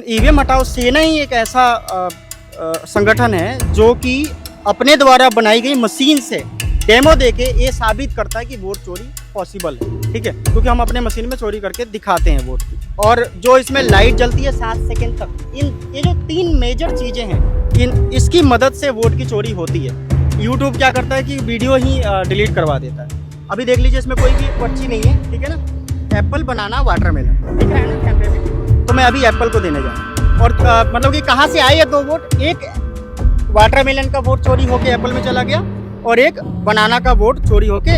EVM हटाओ सेना ही एक ऐसा संगठन है जो कि अपने द्वारा बनाई गई मशीन से डेमो देके ये साबित करता है कि वोट चोरी पॉसिबल है। ठीक है, क्योंकि हम अपने मशीन में चोरी करके दिखाते हैं वोट की। और जो इसमें लाइट जलती है 7 सेकेंड तक, ये जो 3 मेजर चीज़ें हैं इसकी मदद से वोट की चोरी होती है। यूट्यूब क्या करता है कि वीडियो ही डिलीट करवा देता है। अभी देख लीजिए, इसमें कोई भी पर्ची नहीं है, ठीक है ना। एप्पल बनाना वाटरमेलन दिख रहा है ना कैमरे में, तो मैं अभी एप्पल को देने जा रहा हूँ। और मतलब कि कहाँ से आए ये 2 वोट, एक वाटरमेलन का वोट चोरी होके एप्पल में चला गया और एक बनाना का वोट चोरी होके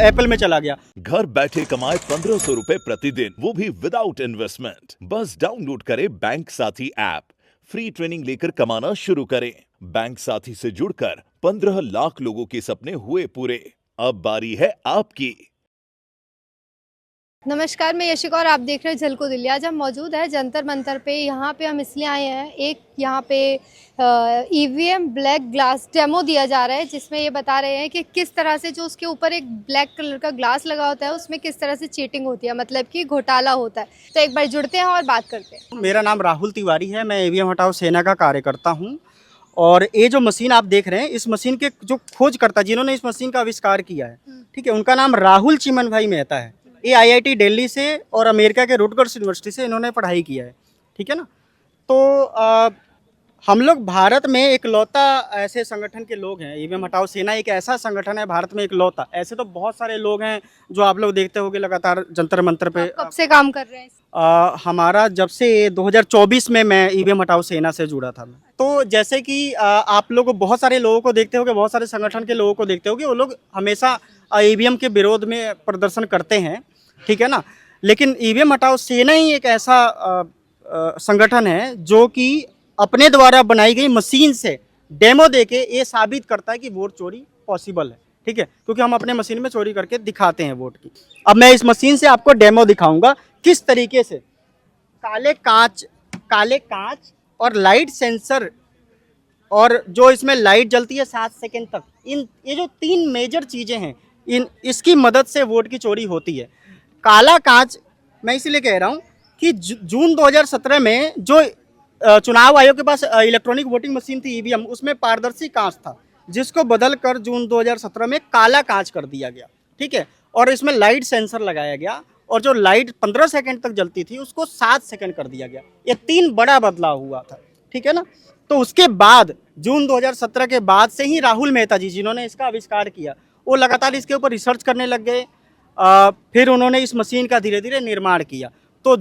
एप्पल में चला गया। घर बैठे कमाए 1500 रुपए प्रतिदिन, वो भी विदाउट इन्वेस्टमेंट। बस डाउनलोड करें बैंक साथी ऐप, फ्री ट्रेनिंग लेकर कमाना शुरू करें। बैंक साथी से जुड़कर 15 लाख लोगों के सपने हुए पूरे। अब बारी है आपकी। नमस्कार, मैं यशिका और आप देख रहे हैं झलको दिल्ली। आज हम मौजूद है जंतर मंतर पे। यहाँ पे हम इसलिए आए हैं, एक यहाँ पे ईवीएम ब्लैक ग्लास डेमो दिया जा रहा है, जिसमें ये बता रहे हैं कि किस तरह से जो उसके ऊपर एक ब्लैक कलर का ग्लास लगा होता है उसमें किस तरह से चीटिंग होती है, मतलब कि घोटाला होता है। तो एक बार जुड़ते हैं और बात करते हैं। मेरा नाम राहुल तिवारी है, मैं ईवीएम हटाओ सेना का कार्यकर्ता हूँ। और ये जो मशीन आप देख रहे हैं, इस मशीन के जो खोजकर्ता जिन्होंने इस मशीन का आविष्कार किया है, ठीक है, उनका नाम राहुल चिमन भाई मेहता है। ये आईआईटी दिल्ली से और अमेरिका के रुटगर्स यूनिवर्सिटी से इन्होंने पढ़ाई किया है, ठीक है ना। तो हम लोग भारत में एकलौता ऐसे संगठन के लोग हैं। ईवीएम हटाओ सेना एक ऐसा संगठन है भारत में एकलौता। ऐसे तो बहुत सारे लोग हैं जो आप लोग देखते होंगे लगातार जंतर मंतर पे। कब से काम कर रहे हैं? हमारा जब से 2024 में मैं ईवीएम हटाओ सेना से जुड़ा था। तो जैसे कि आप लोग बहुत सारे लोगों को देखते होंगे, बहुत सारे संगठन के लोगों को देखते होंगे, वो लोग हमेशा ईवीएम के विरोध में प्रदर्शन करते हैं, ठीक है ना। लेकिन ईवीएम हटाओ सेना ही एक ऐसा संगठन है जो कि अपने द्वारा बनाई गई मशीन से डेमो देके ये साबित करता है कि वोट चोरी पॉसिबल है, ठीक है, क्योंकि हम अपने मशीन में चोरी करके दिखाते हैं वोट की। अब मैं इस मशीन से आपको डेमो दिखाऊंगा किस तरीके से काले कांच और लाइट सेंसर, और जो इसमें लाइट जलती है 7 सेकेंड तक, ये जो 3 मेजर चीज़ें हैं इसकी मदद से वोट की चोरी होती है। काला कांच मैं इसलिए कह रहा हूँ कि जून 2017 में जो चुनाव आयोग के पास इलेक्ट्रॉनिक वोटिंग मशीन थी ईवीएम, उसमें पारदर्शी कांच था, जिसको बदल कर जून 2017 में काला कांच कर दिया गया, ठीक है। और इसमें लाइट सेंसर लगाया गया, और जो लाइट 15 सेकंड तक जलती थी उसको 7 सेकंड कर दिया गया। ये 3 बड़ा बदलाव हुआ था, ठीक है ना। तो उसके बाद जून 2017 के बाद से ही राहुल मेहता जी, जिन्होंने इसका आविष्कार किया, वो लगातार इसके ऊपर रिसर्च करने लग गए। फिर उन्होंने इस मशीन का धीरे धीरे निर्माण किया। तो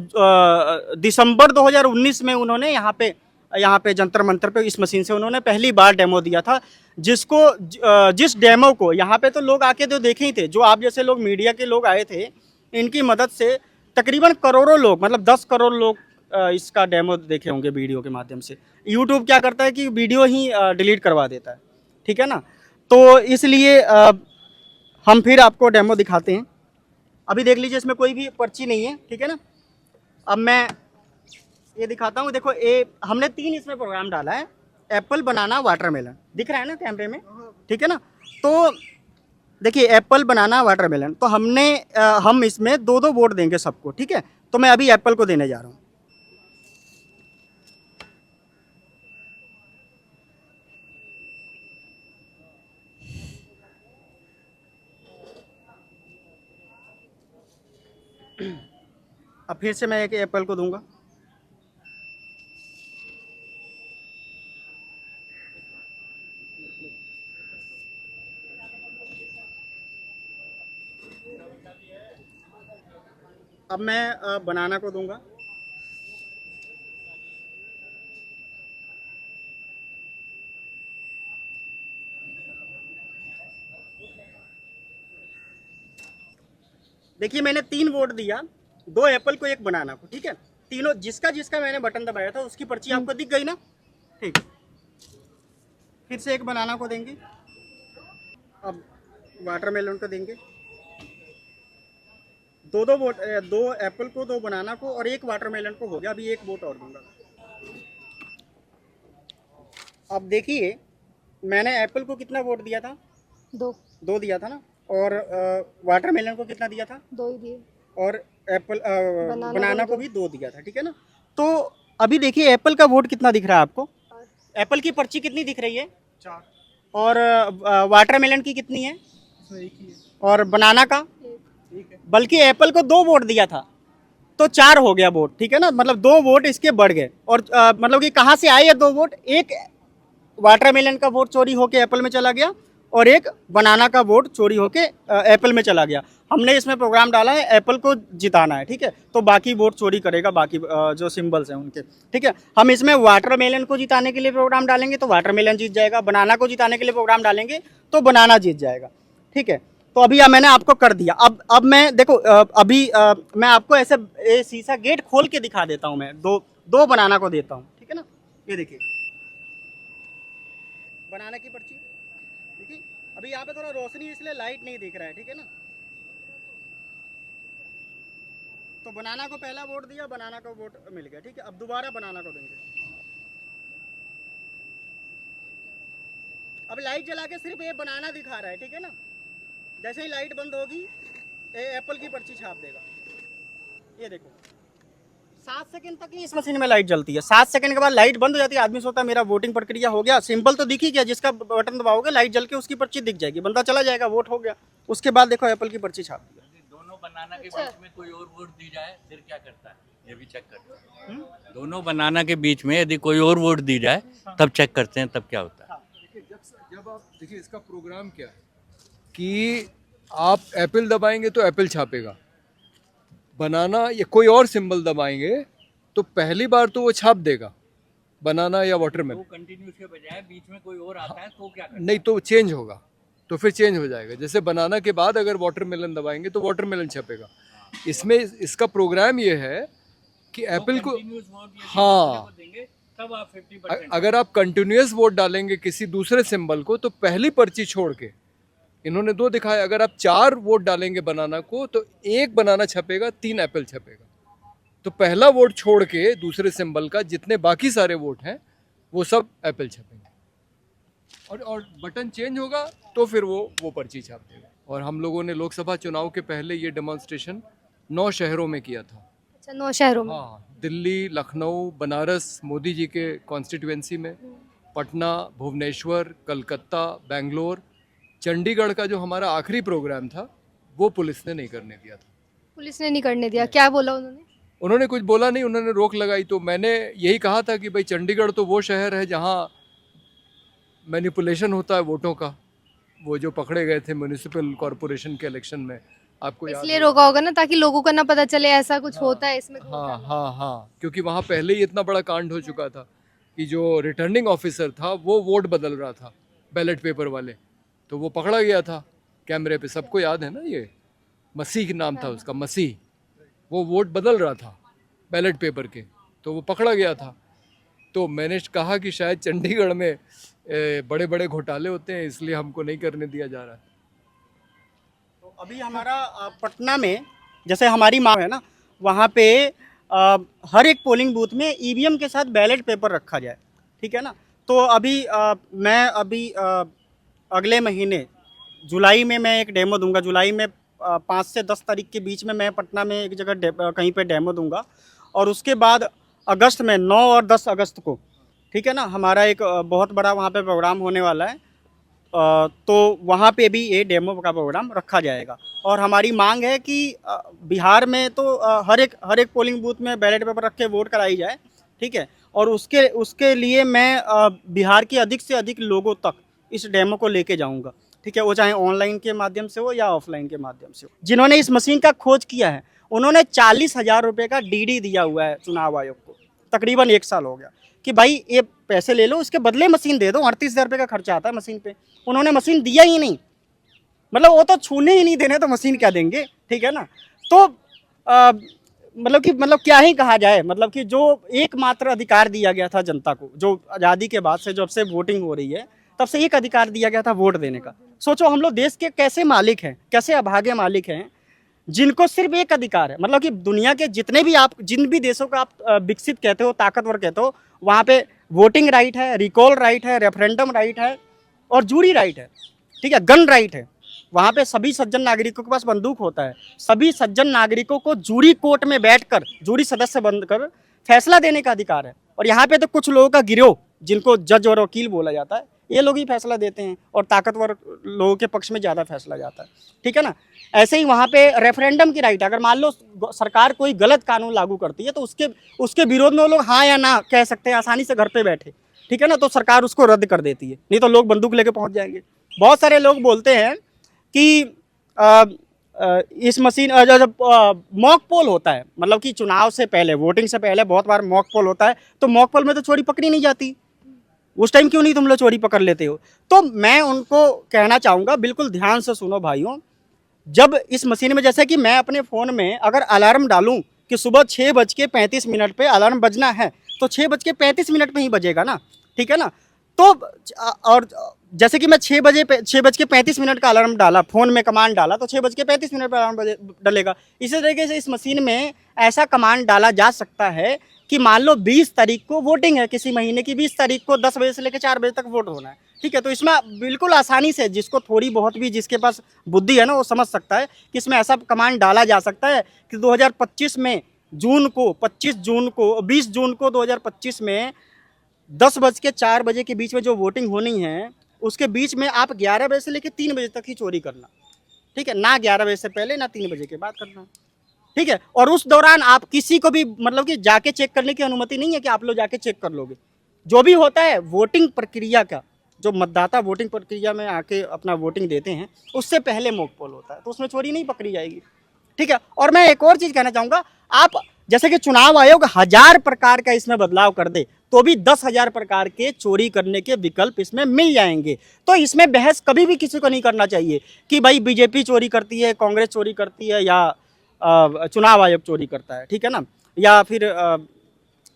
दिसंबर 2019 में उन्होंने यहाँ पे जंतर मंतर पे इस मशीन से उन्होंने पहली बार डेमो दिया था, जिस डेमो को यहाँ पे तो लोग आके तो देखे ही थे, जो आप जैसे लोग मीडिया के लोग आए थे, इनकी मदद से तकरीबन करोड़ों लोग, मतलब 10 करोड़ लोग इसका डेमो देखे होंगे वीडियो के माध्यम से। यूट्यूब क्या करता है कि वीडियो ही डिलीट करवा देता है, ठीक है ना। तो इसलिए हम फिर आपको डेमो दिखाते हैं। अभी देख लीजिए, इसमें कोई भी पर्ची नहीं है, ठीक है ना। अब मैं ये दिखाता हूँ। देखो, ये हमने 3 इसमें प्रोग्राम डाला है। एप्पल बनाना वाटरमेलन दिख रहा है ना कैमरे में, ठीक है ना। तो देखिए, एप्पल बनाना वाटरमेलन, तो हम इसमें 2-2 वोट देंगे सबको, ठीक है। तो मैं अभी एप्पल को देने जा रहा हूँ। अब फिर से मैं एक एप्पल को दूंगा। अब मैं बनाना को दूंगा। देखिए, मैंने 3 वोट दिया, 2 एप्पल को, 1 बनाना को, ठीक है। तीनों जिसका मैंने बटन दबाया था उसकी पर्ची आपको दिख गई ना, ठीक। फिर से 1 बनाना को देंगे। अब वाटरमेलन को देंगे। 2-2 वोट, 2 एप्पल को, 2 बनाना को और 1 वाटरमेलन को हो गया। अभी 1 वोट और दूंगा। अब देखिए, मैंने एप्पल को कितना वोट दिया था? 2 दिया था ना। और वाटरमेलन को कितना दिया था? 2 ही दिए। और एप्पल बनाना को भी 2 दिया था, ठीक है ना। तो अभी देखिए एप्पल का वोट कितना दिख रहा है आपको? एप्पल की पर्ची कितनी दिख रही है? 4। और वाटरमेलन की कितनी है? इसमें एक ही है। और बनाना का? ठीक है। बल्कि एप्पल को 2 वोट दिया था तो 4 हो गया वोट, ठीक है ना, मतलब 2 वोट इसके बढ़ गए। और मतलब कि कहाँ से आए ये 2 वोट? एक वाटरमेलन का वोट चोरी होके एप्पल में चला गया और एक बनाना का वोट चोरी होके एप्पल में चला गया। हमने इसमें प्रोग्राम डाला है एप्पल को जिताना है, ठीक है, तो बाकी वोट चोरी करेगा बाकी जो सिंबल्स हैं उनके, ठीक है। हम इसमें वाटरमेलन को जिताने के लिए प्रोग्राम डालेंगे तो वाटरमेलन जीत जाएगा, बनाना को जिताने के लिए प्रोग्राम डालेंगे तो बनाना जीत जाएगा, ठीक है। तो अभी मैंने आपको कर दिया। अब मैं देखो अभी मैं आपको ऐसे शीशा गेट खोल के दिखा देता हूँ। मैं दो बनाना को देता हूँ, ठीक है ना। ये देखिए बनाना की पर्ची, देखिए अभी यहाँ पे थोड़ा रोशनी इसलिए लाइट नहीं दिख रहा है, ठीक है ना। तो बनाना को पहला वोट दिया, बनाना को वोट मिल गया, ठीक है। अब दोबारा बनाना को देंगे। अब लाइट जला के सिर्फ ये बनाना दिखा रहा है, ठीक है ना। जैसे ही लाइट बंद होगी ये एप्पल की पर्ची छाप देगा। ये देखो 7 सेकंड तक ही इस मशीन में लाइट जलती है। 7 सेकंड के बाद लाइट बंद हो जाती है। आदमी सोचता है मेरा वोटिंग प्रक्रिया हो गया, सिंपल तो दिख ही गया, जिसका बटन दबाओगे लाइट जल के उसकी पर्ची दिख जाएगी, बंदा चला जाएगा, वोट हो गया। उसके बाद देखो एप्पल की पर्ची छाप दिया। दोनों बनाना के बीच में कोई और वोट दी जाए फिर क्या करता है, ये भी चेक करते हैं। दोनों बनाना के बीच में यदि कोई और वोट दी जाए तब चेक करते हैं, तब क्या होता है। देखिए जब आप देखिए इसका प्रोग्राम क्या है कि आप एप्पल दबाएंगे तो एप्पल छापेगा, बनाना या कोई और सिंबल दबाएंगे तो पहली बार तो वो छाप देगा, बनाना या वाटरमेलन। वो कंटिन्यूस के बजाय बीच में कोई और आता है तो क्या करता है? नहीं तो चेंज होगा, तो फिर चेंज हो जाएगा। जैसे बनाना के बाद अगर वाटरमेलन दबाएंगे तो वाटरमेलन छपेगा। इसमें इसका प्रोग्राम ये है कि एप्पल को, कंटिन्यूस वोट यदि हाँ, दूसरे को देंगे तब आप 50%। अगर आप कंटिन्यूस वोट डालेंगे किसी दूसरे सिंबल को तो पहली पर्ची छोड़ के, इन्होंने 2 दिखाया, अगर आप 4 वोट डालेंगे बनाना को तो 1 बनाना छपेगा, 3 एप्पल छपेगा। तो पहला वोट छोड़ के दूसरे सिंबल का जितने बाकी सारे वोट हैं वो सब एप्पल छपेंगे और बटन चेंज होगा तो फिर वो पर्ची छाप देगा। और हम लोगों ने लोकसभा चुनाव के पहले ये डेमोन्स्ट्रेशन 9 शहरों में किया था। अच्छा 9 शहरों में। हाँ, दिल्ली, लखनऊ, बनारस मोदी जी के कॉन्स्टिट्यूएंसी में, पटना, भुवनेश्वर, कलकत्ता, बेंगलोर, चंडीगढ़ का जो हमारा आखिरी प्रोग्राम था वो पुलिस ने नहीं करने दिया था। पुलिस ने नहीं करने दिया, क्या बोला उन्होंने? उन्होंने कुछ बोला नहीं, उन्होंने रोक लगाई। तो मैंने यही कहा था कि भाई चंडीगढ़ तो वो शहर है जहाँ मैनिपुलेशन होता है वोटों का। वो जो पकड़े गए थे म्यूनिसिपल कॉरपोरेशन के इलेक्शन में, आपको याद इसलिए रोका होगा ना ताकि लोगों को ना पता चले ऐसा कुछ होता है इसमें। हाँ हाँ हाँ, क्योंकि वहाँ पहले ही इतना बड़ा कांड हो चुका था कि जो रिटर्निंग ऑफिसर था वो वोट बदल रहा था बैलेट पेपर वाले, तो वो पकड़ा गया था कैमरे पे। सबको याद है ना, ये मसीह नाम था उसका, मसीह। वो वोट बदल रहा था बैलेट पेपर के, तो वो पकड़ा गया था। तो मैंने कहा कि शायद चंडीगढ़ में बड़े बड़े घोटाले होते हैं, इसलिए हमको नहीं करने दिया जा रहा है। तो अभी हमारा पटना में जैसे हमारी मांग है ना, वहाँ पे हर एक पोलिंग बूथ में ईवीएम के साथ बैलेट पेपर रखा जाए, ठीक है ना। तो अभी मैं अभी अगले महीने जुलाई में मैं एक डेमो दूंगा। जुलाई में 5 से 10 तारीख के बीच में मैं पटना में एक जगह कहीं पे डेमो दूंगा। और उसके बाद अगस्त में 9 और 10 अगस्त को, ठीक है ना, हमारा एक बहुत बड़ा वहाँ पे प्रोग्राम होने वाला है। तो वहाँ पे भी ये डेमो का प्रोग्राम रखा जाएगा। और हमारी मांग है कि बिहार में तो हर एक पोलिंग बूथ में बैलेट पेपर रख के वोट कराई जाए, ठीक है। और उसके लिए मैं बिहार के अधिक से अधिक लोगों तक इस डेमो को लेके जाऊंगा, ठीक है। वो चाहे ऑनलाइन के माध्यम से हो या ऑफलाइन के माध्यम से हो। जिन्होंने इस मशीन का खोज किया है उन्होंने 40,000 रुपये का डीडी दिया हुआ है चुनाव आयोग को। तकरीबन 1 साल हो गया कि भाई ये पैसे ले लो, इसके बदले मशीन दे दो। 38,000 रुपये का खर्चा आता है मशीन पे, उन्होंने मशीन दिया ही नहीं। मतलब वो तो छूने ही नहीं देने, तो मशीन क्या देंगे, ठीक है ना। तो मतलब क्या ही कहा जाए, मतलब कि जो एकमात्र अधिकार दिया गया था जनता को, जो आज़ादी के बाद से जब से वोटिंग हो रही है तब से एक अधिकार दिया गया था वोट देने का। सोचो हम लोग देश के कैसे मालिक हैं, कैसे अभागे मालिक हैं जिनको सिर्फ एक अधिकार है। मतलब कि दुनिया के जितने भी आप जिन भी देशों को आप विकसित कहते हो, ताकतवर कहते हो, वहाँ पे वोटिंग राइट है, रिकॉल राइट है, रेफरेंडम राइट है और जूरी राइट है, ठीक है, गन राइट है। वहाँ पे सभी सज्जन नागरिकों के पास बंदूक होता है। सभी सज्जन नागरिकों को जूरी कोर्ट में बैठकर, जूरी सदस्य बनकर फैसला देने का अधिकार है। और यहाँ पे तो कुछ लोगों का गिरोह, जिनको जज और वकील बोला जाता है, ये लोग ही फैसला देते हैं और ताकतवर लोगों के पक्ष में ज़्यादा फैसला जाता है, ठीक है ना। ऐसे ही वहाँ पे रेफरेंडम की राइट, अगर मान लो सरकार कोई गलत कानून लागू करती है तो उसके विरोध में वो लोग हाँ या ना कह सकते हैं आसानी से घर पे बैठे, ठीक है ना। तो सरकार उसको रद्द कर देती है, नहीं तो लोग बंदूक लेके पहुँच जाएंगे। बहुत सारे लोग बोलते हैं कि इस मशीन जब मॉक पोल होता है, मतलब कि चुनाव से पहले, वोटिंग से पहले बहुत बार मॉक पोल होता है, तो मॉक पोल में तो चोरी पकड़ी नहीं जाती, उस टाइम क्यों नहीं तुम लोग चोरी पकड़ लेते हो। तो मैं उनको कहना चाहूँगा, बिल्कुल ध्यान से सुनो भाइयों, जब इस मशीन में, जैसे कि मैं अपने फ़ोन में अगर अलार्म डालूं कि सुबह 6:35 पे अलार्म बजना है, तो 6:35 में ही बजेगा ना, ठीक है ना। तो और जैसे कि मैं 6:35 का अलार्म डाला, फ़ोन में कमांड डाला, तो 6:35 पर अलार्म डलेगा। इसी तरीके से इस मशीन में ऐसा कमांड डाला जा सकता है कि मान लो 20 तारीख को वोटिंग है, किसी महीने की 20 तारीख को 10 बजे से लेकर 4 बजे तक वोट होना है, ठीक है। तो इसमें बिल्कुल आसानी से, जिसको थोड़ी बहुत भी, जिसके पास बुद्धि है ना, वो समझ सकता है कि इसमें ऐसा कमांड डाला जा सकता है कि 2025 में 20 जून को 2025 में 10:04 बजे के बीच में जो वोटिंग होनी है, उसके बीच में आप 11 बजे से लेकर 3 बजे तक ही चोरी करना, ठीक है ना। 11 बजे से पहले ना 3 बजे के बाद करना, ठीक है। और उस दौरान आप किसी को भी, मतलब कि जाके चेक करने की अनुमति नहीं है कि आप लोग जाके चेक कर लोगे। जो भी होता है वोटिंग प्रक्रिया का, जो मतदाता वोटिंग प्रक्रिया में आके अपना वोटिंग देते हैं, उससे पहले मॉक पोल होता है, तो उसमें चोरी नहीं पकड़ी जाएगी, ठीक है। और मैं एक और चीज़ कहना चाहूँगा, आप जैसे कि चुनाव आयोग 1000 प्रकार का इसमें बदलाव कर दे, तो भी 10,000 प्रकार के चोरी करने के विकल्प इसमें मिल जाएंगे। तो इसमें बहस कभी भी किसी को नहीं करना चाहिए कि भाई बीजेपी चोरी करती है, कांग्रेस चोरी करती है, या चुनाव आयोग चोरी करता है, ठीक है ना, या फिर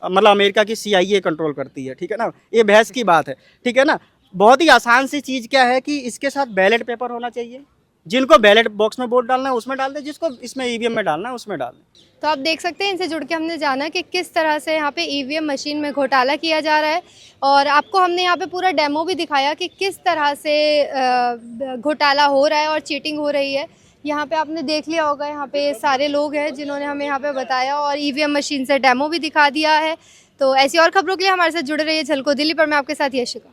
मतलब अमेरिका की CIA कंट्रोल करती है, ठीक है ना। ये बहस की बात है, ठीक है ना। बहुत ही आसान सी चीज़ क्या है कि इसके साथ बैलेट पेपर होना चाहिए, जिनको बैलेट बॉक्स में वोट डालना है उसमें डाल दें, जिसको इसमें EVM में डालना है उसमें डाल दें। तो आप देख सकते हैं, इनसे जुड़ के हमने जाना कि किस तरह से यहाँ पे EVM मशीन में घोटाला किया जा रहा है, और आपको हमने यहाँ पे पूरा डेमो भी दिखाया कि किस तरह से घोटाला हो रहा है और चीटिंग हो रही है। यहाँ पे आपने देख लिया होगा, यहाँ पे सारे लोग हैं जिन्होंने हमें यहाँ पे बताया और EVM मशीन से डेमो भी दिखा दिया है। तो ऐसी और खबरों के लिए हमारे साथ जुड़े रहिए झलको दिल्ली पर। मैं आपके साथ यशिका।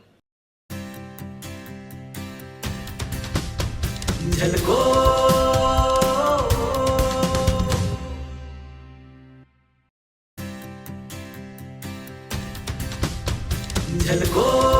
झलको